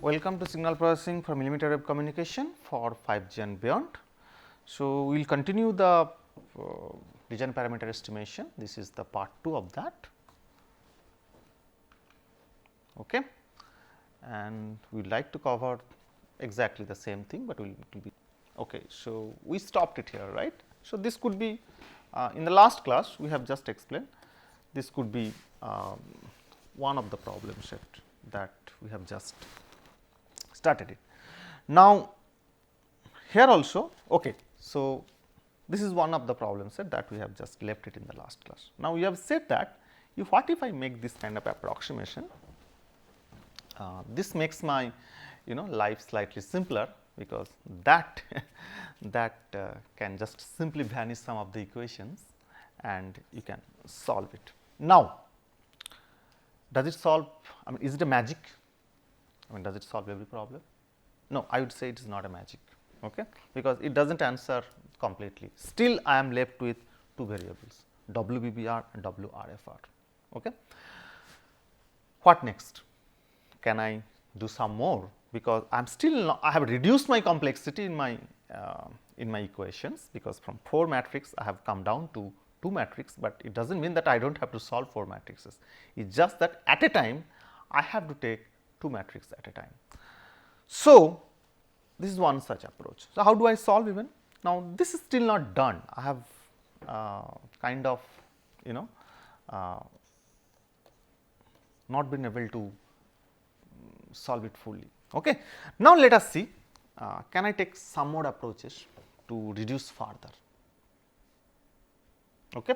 Welcome to signal processing for millimeter wave communication for 5G and beyond. So, we will continue the design parameter estimation. This is the part 2 of that. Okay. And we would like to cover exactly the same thing, but it will be okay. So, we stopped it here, right. So, this could be in the last class we have just explained, this could be one of the problem set that we have just started it. Now, here also okay. So, this is one of the problem set that we have just left it in the last class. Now, we have said that what if I make this kind of approximation, this makes my life slightly simpler, because that can just simply vanish some of the equations and you can solve it. Now, does it solve, I mean, is it a magic? I mean, does it solve every problem? No, I would say it is not a magic, okay, because it does not answer completely. Still, I am left with two variables, WBBR and WRFR. Okay. What next? Can I do some more? Because I am still not, I have reduced my complexity in my equations, because from 4 matrix I have come down to 2 matrix, but it does not mean that I do not have to solve 4 matrices. It is just that at a time I have to take 2 matrices at a time. So, this is one such approach. So, how do I solve even? Now, this is still not done. I have kind of not been able to solve it fully. Okay. Now, let us see can I take some more approaches to reduce further. Okay.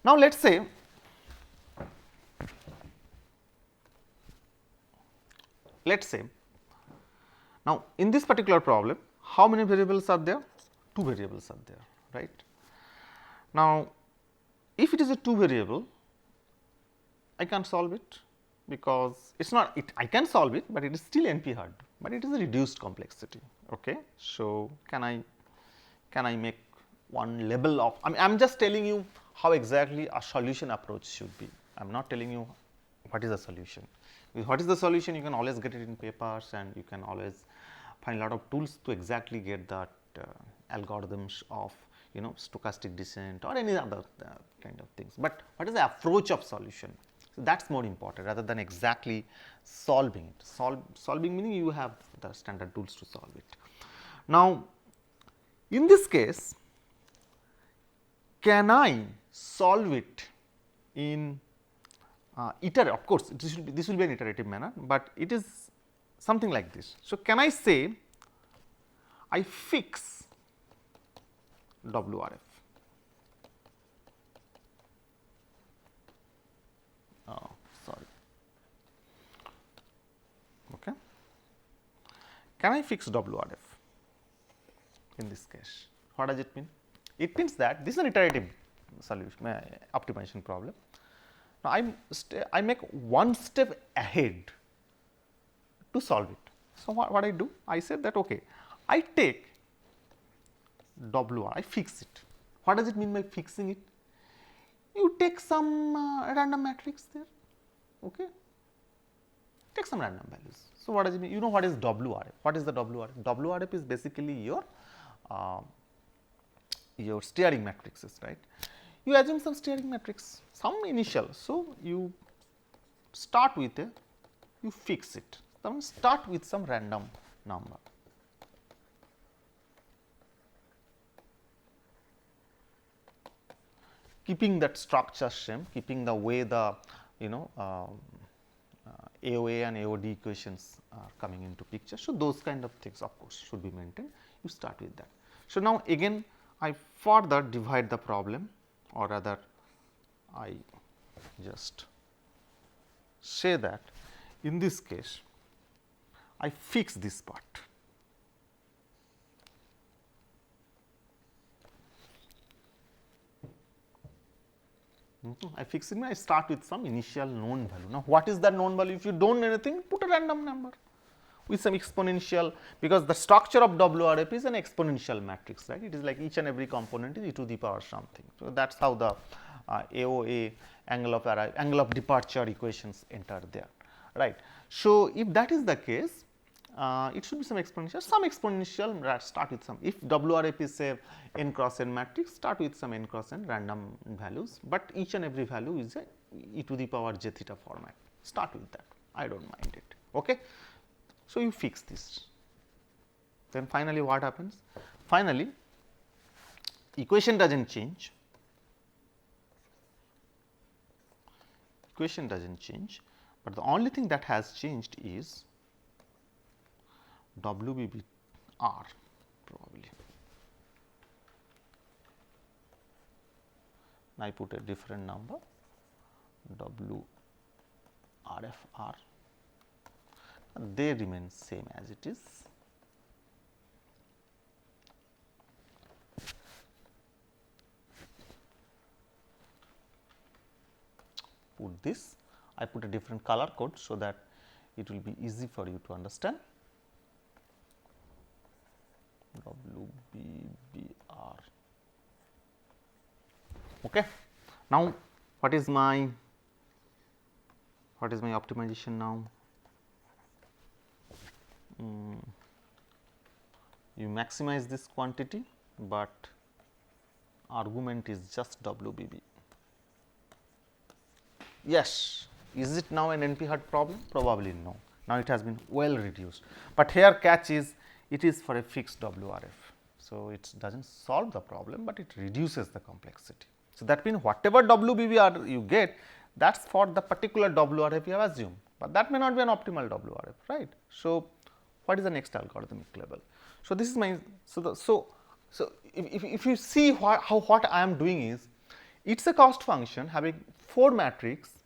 Now, let us say now in this particular problem, how many variables are there? 2 variables are there, right. Now, if it is a 2 variable, I can solve it, because it is not I can solve it, but it is still NP hard, but it is a reduced complexity. Okay. So, can I make one level of, I am just telling you how exactly a solution approach should be. I am not telling you what is the solution. What is the solution, you can always get it in papers, and you can always find a lot of tools to exactly get that algorithms of stochastic descent or any other kind of things. But what is the approach of solution? So, that is more important rather than exactly solving it. Solving meaning you have the standard tools to solve it. Now, in this case, can I solve it in iterative? Of course, this will be an iterative manner, but it is something like this. So, can I say I fix WRF? Sorry. Okay. Can I fix WRF in this case? What does it mean? It means that this is an iterative solution optimization problem. Now, I make one step ahead to solve it. So, what I do? I said that okay, I take WR, I fix it. What does it mean by fixing it? You take some random matrix there, okay, take some random values. So, what does it mean? You know what is WRF? What is the WRF? WRF is basically your steering matrices, right. You assume some steering matrix, some initial. So, you start with you fix it. Then start with some random number. Keeping that structure same, keeping the way the AOA and AOD equations are coming into picture. So, those kind of things of course should be maintained. You start with that. So, now again I further divide the problem, or rather I just say that in this case I fix this part. I fix it, I start with some initial known value. Now, what is that known value? If you do not know anything, put a random number with some exponential, because the structure of WRF is an exponential matrix, right. It is like each and every component is e to the power something. So, that is how the AOA angle of departure equations enter there. right. So, if that is the case, it should be some exponential, right, start with some, if WRF is say n cross n matrix, start with some n cross n random values, but each and every value is a e to the power j theta format, start with that, I do not mind it. Okay. So, you fix this, then finally what happens? Finally, equation does not change, but the only thing that has changed is WBBR probably. I put a different number WRFR, they remain same as it is. Put this, I put a different color code so that it will be easy for you to understand. WBBR. Okay. Now, what is my optimization now? You maximize this quantity, but argument is just WBB. Yes, is it now an NP-hard problem? Probably no. Now, it has been well reduced, but here catch is it is for a fixed WRF. So, it does not solve the problem, but it reduces the complexity. So, that means whatever WBBR you get, that is for the particular WRF you have assumed, but that may not be an optimal WRF, right. So, what is the next algorithmic level? So, this is my, so if you see what I am doing is, it is a cost function having 4 matrix,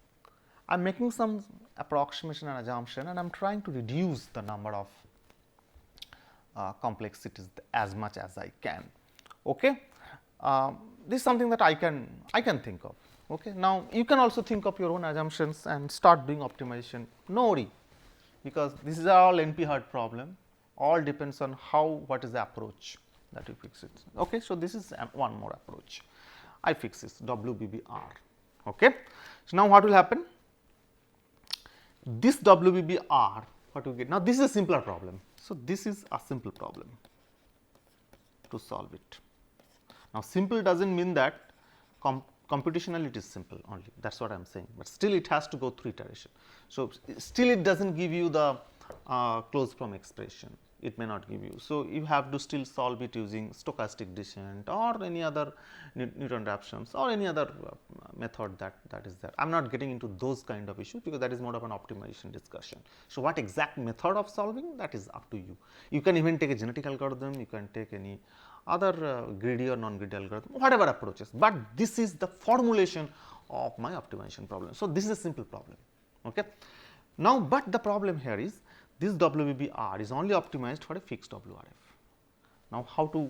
I am making some approximation and assumption, and I am trying to reduce the number of complexities as much as I can. Okay. This is something that I can think of. Okay. Now, you can also think of your own assumptions and start doing optimization, no worry, because this is all NP-hard problem, all depends on what is the approach that you fix it. Okay. So, this is one more approach, I fix this WBBR. Okay. So, now what will happen? This WBBR, what you get? Now, this is a simpler problem. So, this is a simple problem to solve it. Now, simple does not mean that computationally it is simple only, that is what I am saying, but still it has to go through iteration. So, still it does not give you the closed form expression, it may not give you. So, you have to still solve it using stochastic descent or any other Newton-Raphson's or any other method that is there. I am not getting into those kind of issues, because that is more of an optimization discussion. So, what exact method of solving, that is up to you. You can even take a genetic algorithm, you can take any other greedy or non-greedy algorithm, whatever approaches, but this is the formulation of my optimization problem. So, this is a simple problem. Okay. Now, but the problem here is this WBBR is only optimized for a fixed WRF. Now, how to,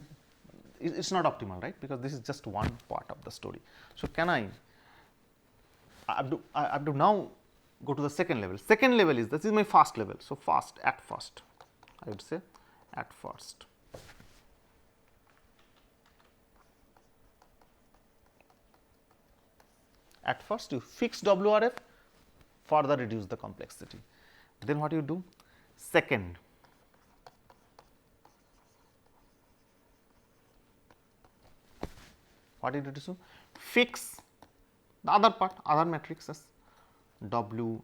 it is not optimal, right, because this is just one part of the story. So, can I have to now go to the second level. Second level is, this is my first level. So, at first I would say at first. At first you fix WRF, further reduce the complexity. Then what you do? Second, what you do? So, fix the other part, other matrices WBBR.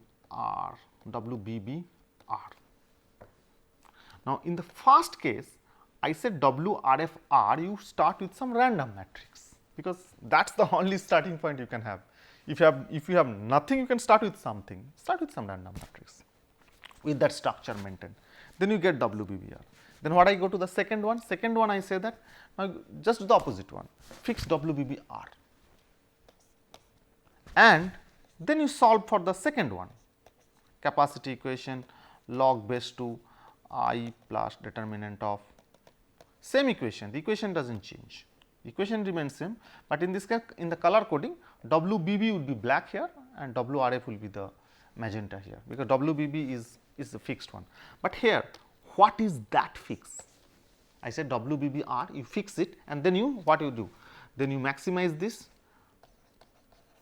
Now, in the first case, I said WRFR, you start with some random matrix, because that is the only starting point you can have. If you have nothing, you can start with something, start with some random matrix with that structure maintained, then you get WBBR. Then what I go to the second one? Second one I say that just do the opposite one, fix WBBR, and then you solve for the second one, capacity equation log base 2 I plus determinant of, same equation, the equation does not change, the equation remains same, but in this case in the color coding WBB will be black here and WRF will be the magenta here, because WBB is the fixed one. But here what is that fix? I said WBBR, you fix it, and then you what you do? Then you maximize this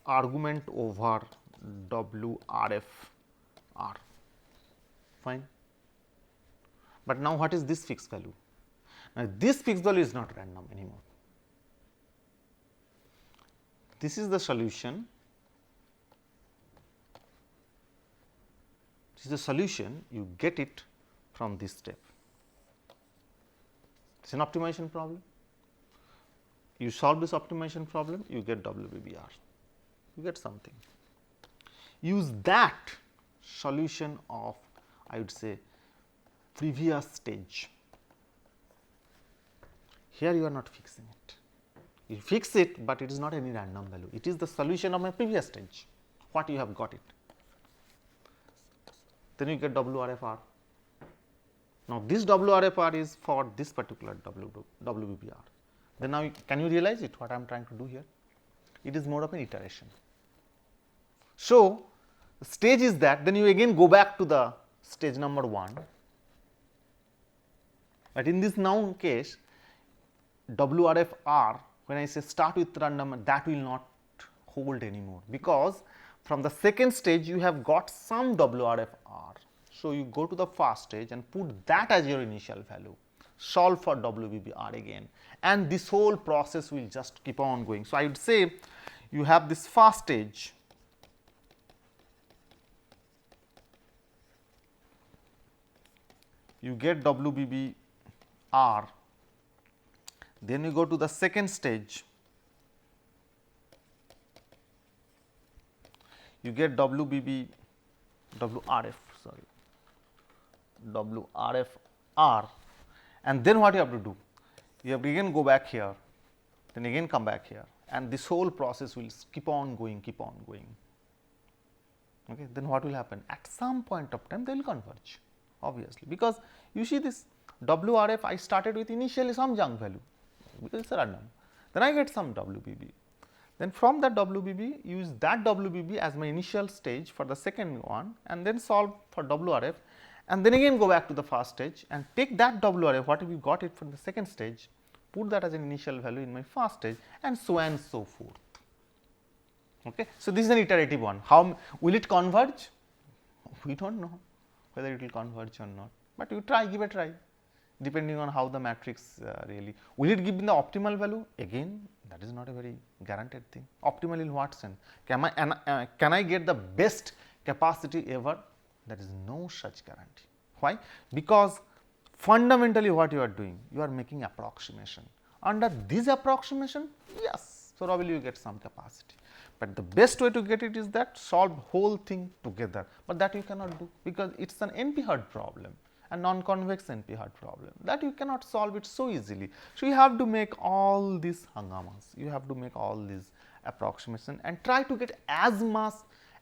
argument over WRFR. fine. But now what is this fixed value? Now this fixed value is not random anymore. This is the solution. This is the solution, you get it from this step. It is an optimization problem. You solve this optimization problem, you get WBBR, you get something. Use that solution of, I would say, previous stage. Here you are not fixing it. You fix it, but it is not any random value. It is the solution of my previous stage. What you have got it. Then you get WRFR. Now this WRFR is for this particular WBBR. Then now can you realize it what I am trying to do here? It is more of an iteration. So the stage is that, then you again go back to the stage number 1. But in this now case, WRFR, when I say start with random, that will not hold anymore, because from the second stage you have got some WRFR. So you go to the first stage and put that as your initial value, solve for WBBR again, and this whole process will just keep on going. So I would say you have this first stage, you get WBBR, then you go to the second stage, you get WRFR, and then what you have to do? You have to again go back here, then again come back here, and this whole process will keep on going, Okay. Then what will happen? At some point of time they will converge, obviously, because you see this WRF, I started with initially some junk value, because it is random, then I get some WBB. Then from that WBB, use that WBB as my initial stage for the second one, and then solve for WRF, and then again go back to the first stage and take that WRF, whatever we got it from the second stage, put that as an initial value in my first stage, and so forth. Okay. So this is an iterative one. How will it converge? We don't know whether it will converge or not, but you try, give a try, depending on how the matrix really. Will it give me the optimal value? Again, that is not a very guaranteed thing. Optimal in what sense? Can I get the best capacity ever? There is no such guarantee. Why? Because fundamentally what you are doing, you are making approximation. Under this approximation, yes, probably you get some capacity. But the best way to get it is that solve whole thing together, but that you cannot do, because it is an NP-hard problem, a non-convex NP-hard problem, that you cannot solve it so easily. So you have to make all these hangamas, you have to make all these approximation and try to get as much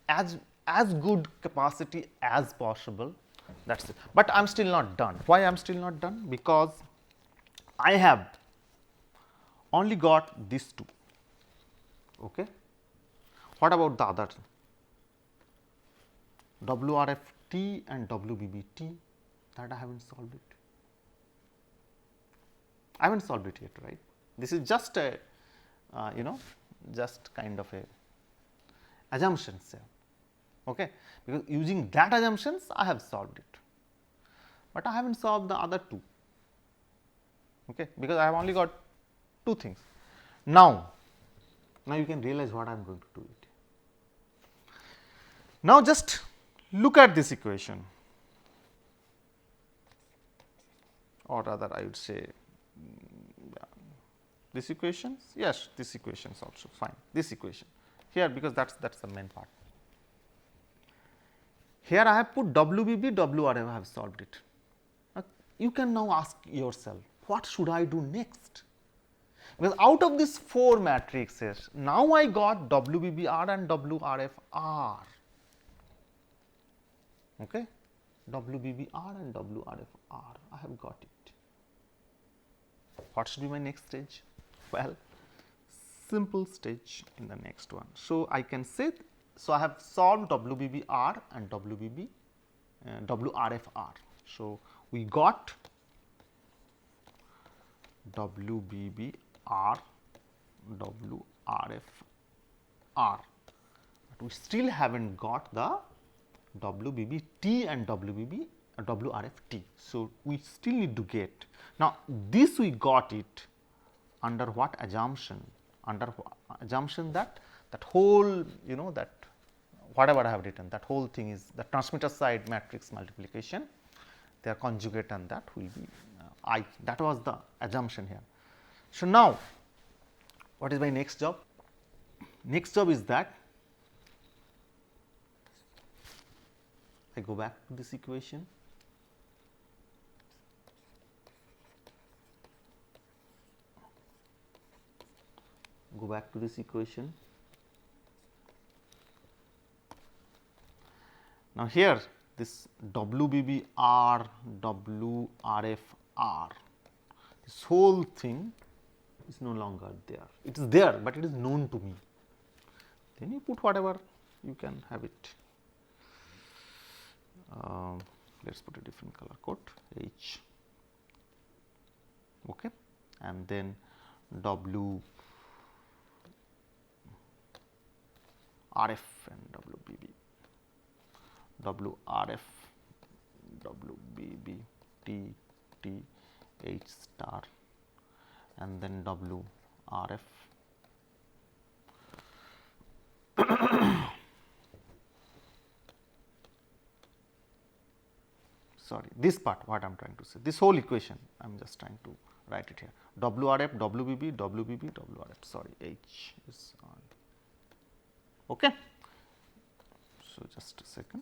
as good capacity as possible. That is it. But I am still not done. Why I am still not done? Because I have only got these two. Okay. What about the other? WRFT and WBBT, that I haven't solved it. I haven't solved it yet, right? This is just a, just kind of a assumptions here. Okay, because using that assumptions I have solved it, but I haven't solved the other two, okay, because I have only got two things. Now you can realize what I am going to do it. Now just look at this equation, or rather I would say this equations, yes, this equations also fine, this equation here, because that is the main part. Here I have put WBB, WRF, I have solved it. You can now ask yourself, what should I do next? Because out of these 4 matrices, now I got WBBR and WRFR. Okay, WBBR and WRFR, I have got it. What should be my next stage? Well, simple stage in the next one. So I can say, so I have solved WBBR and WRFR. So we got WBBR, WRFR, but we still haven't got the WBBT and WBBT. WRFT. So, we still need to get. Now, this we got it under what assumption? Under assumption that whole, you know, that whatever I have written, that whole thing is the transmitter side matrix multiplication, their conjugate, and that will be I. That was the assumption here. So, now what is my next job? Next job is that I go back to this equation, Now, here this WBBR, WRFR, this whole thing is no longer there. It is there, but it is known to me. Then you put whatever you can have it. Let us put a different color code H, okay, and then W RF and WBB, WRF, WBB, T, T, H star, and then WRF. Sorry, this part what I am trying to say, this whole equation I am just trying to write it here, WRF, WBB, WBB, WRF, sorry, H is on. Okay. So, just a second.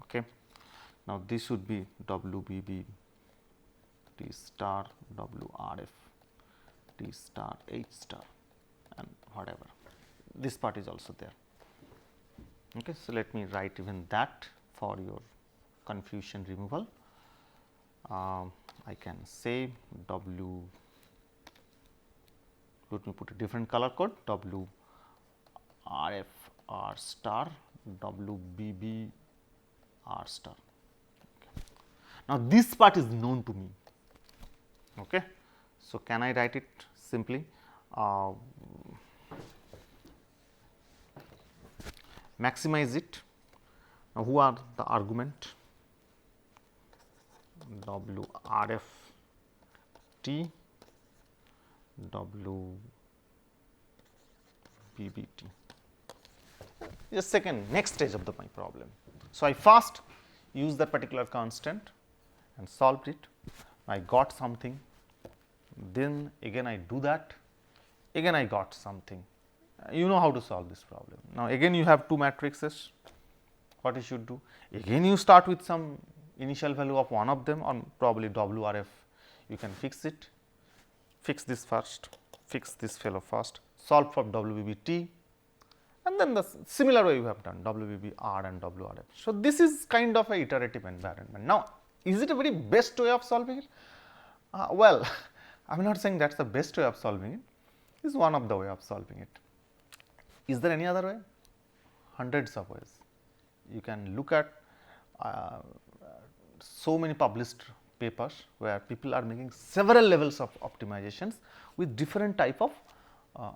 Okay. Now, this would be WBB, T star, WRF, T star, H star, and whatever. This part is also there. Okay. So, let me write even that for your confusion removal. I can say W, let me put a different color code, W RF R star, WBB R star. Okay. Now, this part is known to me. Okay. So, can I write it simply? Maximize it. Now, who are the argument? WRF T, WBBT. Just second, next stage of my problem. So, I first use that particular constant and solved it. I got something, then again I do that, again I got something. You know how to solve this problem. Now, again you have two matrices. What you should do? Again you start with some initial value of one of them, or probably WRF, you can fix it, fix this first, fix this fellow first, solve for WBBT, and then the similar way you have done WBBR and WRF. So, this is kind of a iterative environment. Now, is it a very best way of solving it? Well, I am not saying that is the best way of solving it, it is one of the way of solving it. Is there any other way? Hundreds of ways. You can look at so many published papers where people are making several levels of optimizations with different type of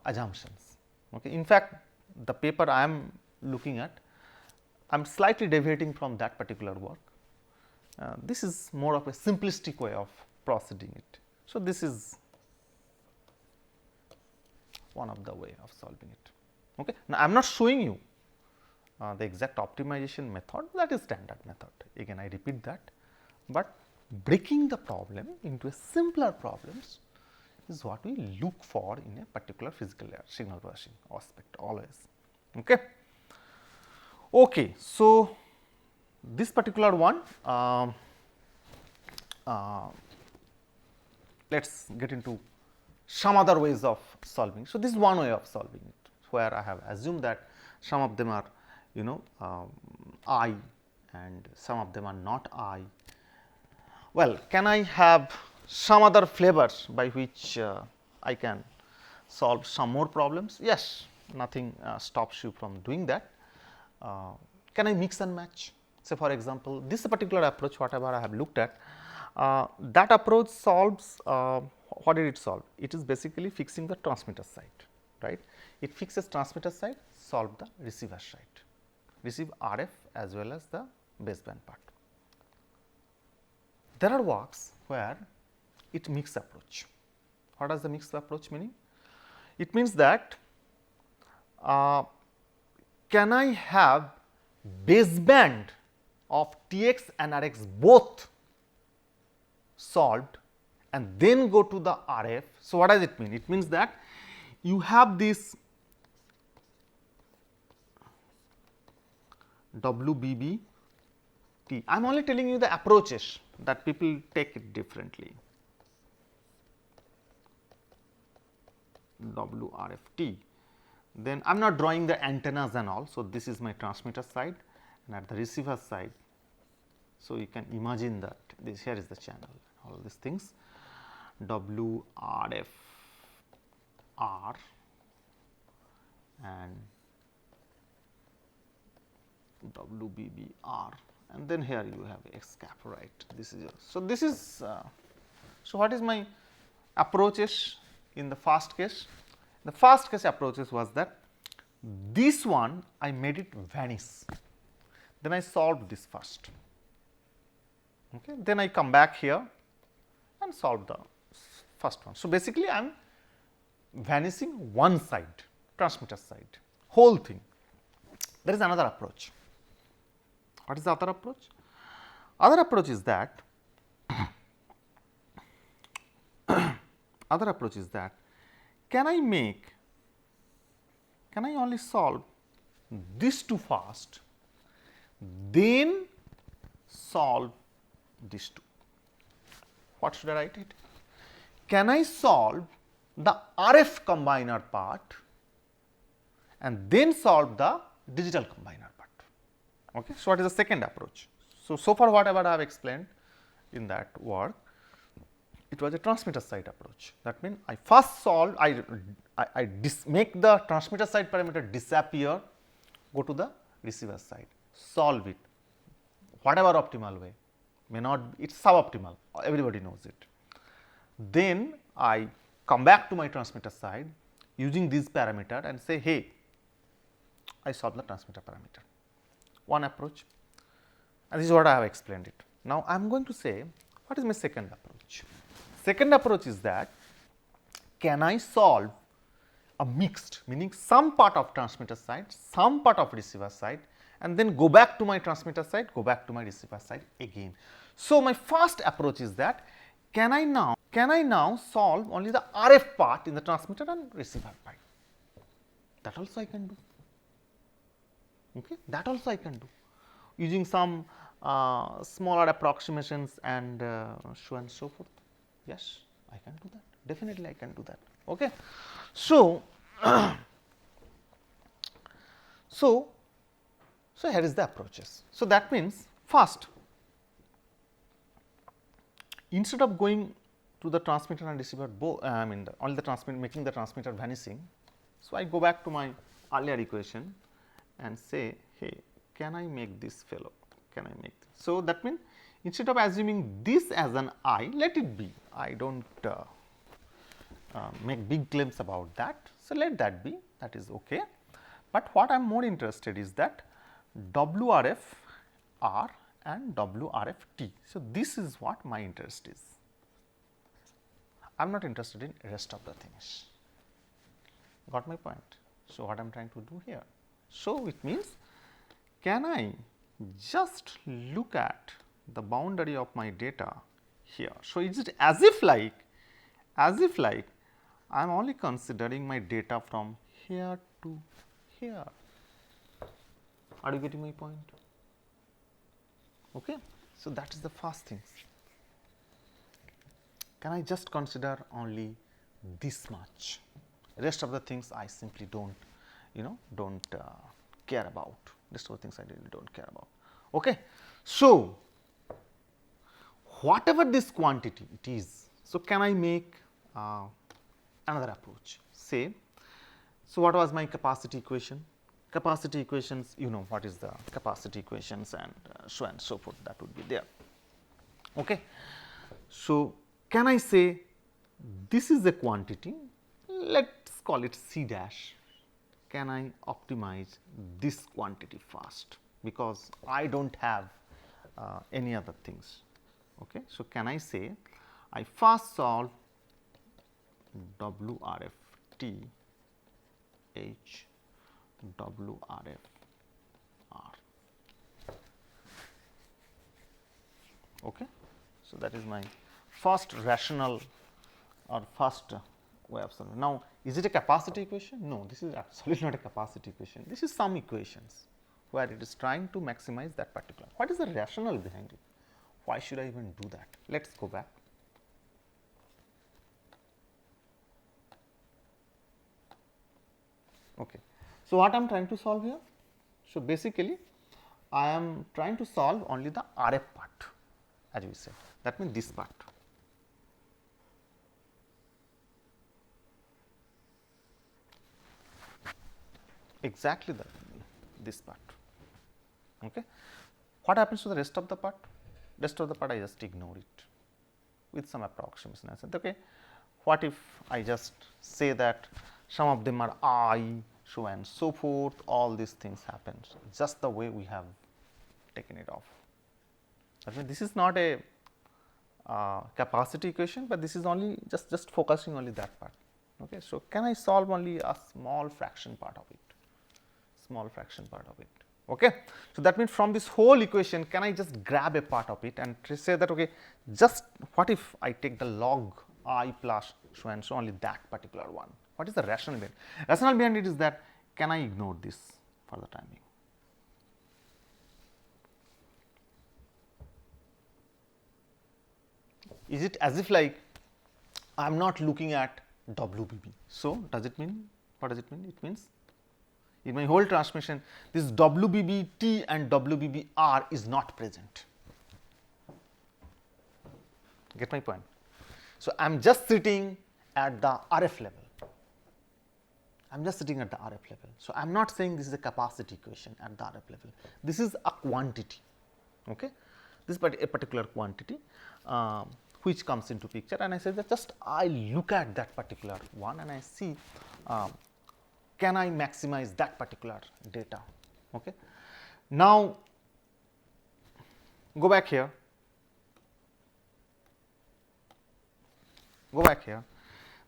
assumptions. Okay. In fact, the paper I am looking at, I am slightly deviating from that particular work. This is more of a simplistic way of proceeding it. So, this is one of the way of solving it. Okay. Now, I am not showing you the exact optimization method, that is standard method, again I repeat that, but breaking the problem into a simpler problems is what we look for in a particular physical layer signal processing aspect always. Okay. Okay. So, this particular one, let us get into some other ways of solving. So, this is one way of solving it, where I have assumed that some of them are, you know, I and some of them are not I. Well, can I have some other flavors by which I can solve some more problems? Yes, nothing stops you from doing that. Can I mix and match? Say for example, this particular approach whatever I have looked at, that approach solves what did it solve? It is basically fixing the transmitter side, right. It fixes transmitter side, solve the receiver side, receive RF as well as the baseband part. There are works where it mixed approach. What does the mixed approach meaning? It means that can I have baseband of Tx and Rx both solved and then go to the RF. So, what does it mean? It means that you have this WBB T. I am only telling you the approaches that people take it differently. WRFT. Then I am not drawing the antennas and all. So, this is my transmitter side and at the receiver side. So, you can imagine that this here is the channel, all these things WRF R and WBBR, and then here you have X cap, right. This is so this is so what is my approaches in the first case? The first case approaches was that this one I made it vanish, then I solved this first, okay. Then I come back here and solve the first one. So, basically I am vanishing one side, transmitter side, whole thing. There is another approach. What is the other approach? Other approach is that other approach is that can I only solve this two first, then solve this two. What should I write it? Can I solve the RF combiner part and then solve the digital combiner part? Okay. So, what is the second approach? So far whatever I have explained in that work, it was a transmitter side approach. That means, I first solve, I make the transmitter side parameter disappear, go to the receiver side, solve it, whatever optimal way, may not, it is suboptimal, everybody knows it. Then I come back to my transmitter side using this parameter and say, hey, I solve the transmitter parameter. One approach, and this is what I have explained it. Now, I am going to say what is my second approach. Second approach is that can I solve a mixed, meaning some part of transmitter side, some part of receiver side, and then go back to my transmitter side, go back to my receiver side again. So, my first approach is that can I now solve only the RF part in the transmitter and receiver part. That also I can do. Okay, that also I can do using some smaller approximations and so on and so forth. Yes, I can do that. Definitely, I can do that. Okay, so so here is the approaches. So that means first, instead of going to the transmitter and receiver, I mean only the transmitter, making the transmitter vanishing. So I go back to my earlier equation and say, hey, can I make this fellow? Can I make this? So that means instead of assuming this as an I, let it be. I don't make big claims about that. So let that be. That is okay. But what I am more interested is that WRF R and WRF T. So this is what my interest is. I am not interested in rest of the things. Got my point? So what I am trying to do here? So it means, can I just look at the boundary of my data here? So is it as if like I am only considering my data from here to here? Are you getting my point? Okay. So that is the first thing. Can I just consider only this much? Rest of the things I simply don't care about. Rest of the things I really don't care about. Okay. So whatever this quantity it is, so can I make another approach? Say, so what was my capacity equation? Capacity equations, you know what is the capacity equations and so on and so forth, that would be there. Okay. So can I say this is a quantity, let us call it C dash. Can I optimize this quantity first, because I do not have any other things. Okay. So, can I say I first solve WRF T H WRF R. Okay. So, that is my first rational or first way of solving. Now, is it a capacity equation? No, this is absolutely not a capacity equation. This is some equations where it is trying to maximize that particular. What is the rationale behind it? Why should I even do that? Let us go back. Okay. So, what I am trying to solve here? So, basically I am trying to solve only the RF part, as we said, that means this part. Exactly this part. Okay. What happens to the rest of the part? Rest of the part I just ignore it with some approximation. I said, okay, what if I just say that some of them are I, so and so forth, all these things happen just the way we have taken it off. I mean, this is not a capacity equation, but this is only just focusing only that part. Okay. So, can I solve only a small fraction part of it? Small fraction part of it. Okay. So, that means from this whole equation, can I just grab a part of it and say that, okay, just what if I take the log I plus so and so, only that particular one? What is the rationale behind it? Rationale behind it is that, can I ignore this for the time being? Is it as if like I am not looking at WBB? So, does it mean, what does it mean? It means in my whole transmission, this WBBT and WBBR is not present. Get my point? So, I am just sitting at the RF level. I am just sitting at the RF level. So, I am not saying this is a capacity equation at the RF level. This is a quantity. Okay? This is a particular quantity which comes into picture, and I say that just I look at that particular one and I see can I maximize that particular data. Okay. Now, go back here,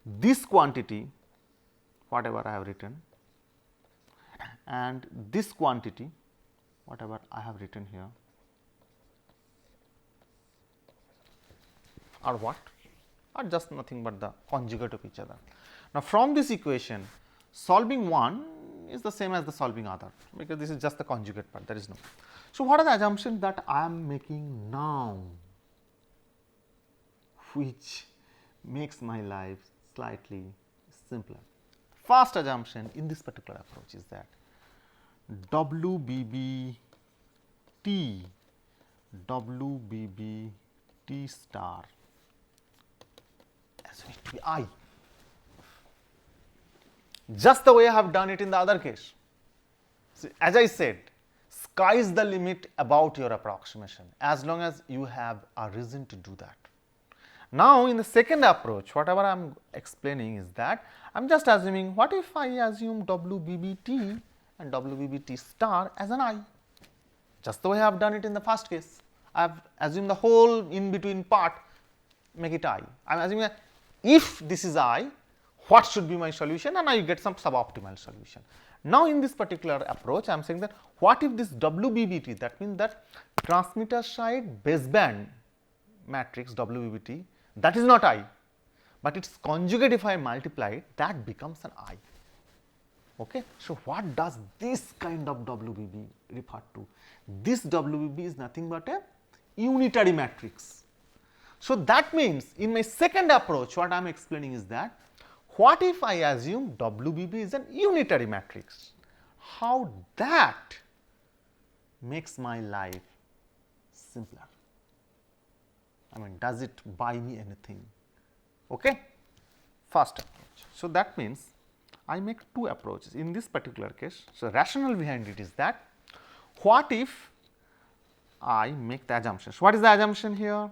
this quantity whatever I have written and this quantity whatever I have written here are what? Are just nothing but the conjugate of each other. Now, from this equation, solving one is the same as the solving other, because this is just the conjugate part, there is no. So, what are the assumptions that I am making now, which makes my life slightly simpler? First assumption in this particular approach is that WBBT star as it to be I, just the way I have done it in the other case. See, as I said, sky is the limit about your approximation, as long as you have a reason to do that. Now, in the second approach, whatever I am explaining is that I am just assuming, what if I assume WBBT and WBBT star as an I, just the way I have done it in the first case. I have assumed the whole in between part, make it I. I am assuming that if this is I, what should be my solution, and I get some suboptimal solution. Now, in this particular approach, I am saying that what if this WBBT, that means that transmitter side baseband matrix WBBT, that is not I, but its conjugate if I multiply it, that becomes an I. Okay. So, what does this kind of WBB refer to? This WBB is nothing but a unitary matrix. So, that means in my second approach, what I am explaining is that, what if I assume WBB is an unitary matrix? How that makes my life simpler? I mean, does it buy me anything? Okay? First approach. So, that means I make two approaches in this particular case. So, rationale behind it is that, what if I make the assumptions? What is the assumption here?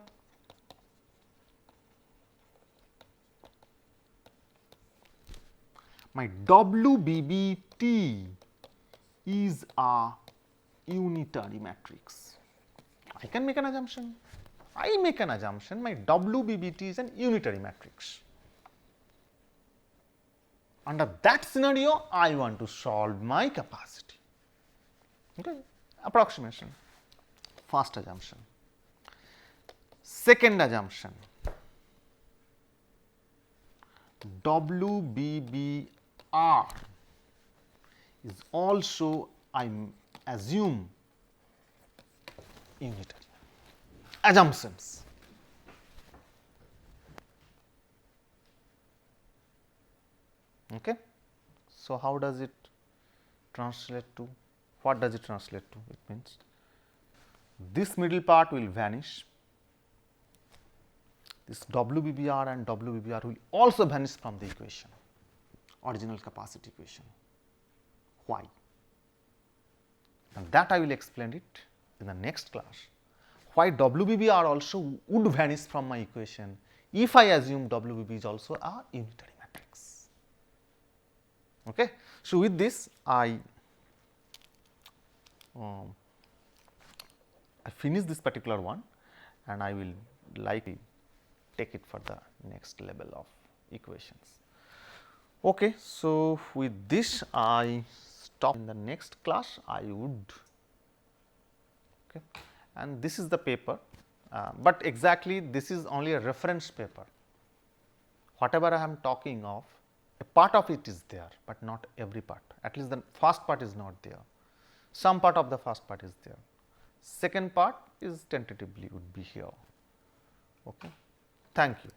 my WBBT is a unitary matrix. I can make an assumption. I make an assumption my WBBT is an unitary matrix. Under that scenario, I want to solve my capacity. Okay, approximation. First assumption. Second assumption, WBBR is also, I assume, unitary. Assumptions. Okay. So, how does it translate to? What does it translate to? It means this middle part will vanish, this WBBR and WBBR will also vanish from the equation, original capacity equation. Why? And that I will explain it in the next class, why WBBR also would vanish from my equation if I assume WBB is also a unitary matrix. Okay. So, with this I finish this particular one, and I will likely take it for the next level of equations. Okay. So, with this I stop. In the next class I would, okay, and this is the paper, but exactly this is only a reference paper. Whatever I am talking of, a part of it is there, but not every part, at least the first part is not there. Some part of the first part is there, second part is tentatively would be here. Okay. Thank you.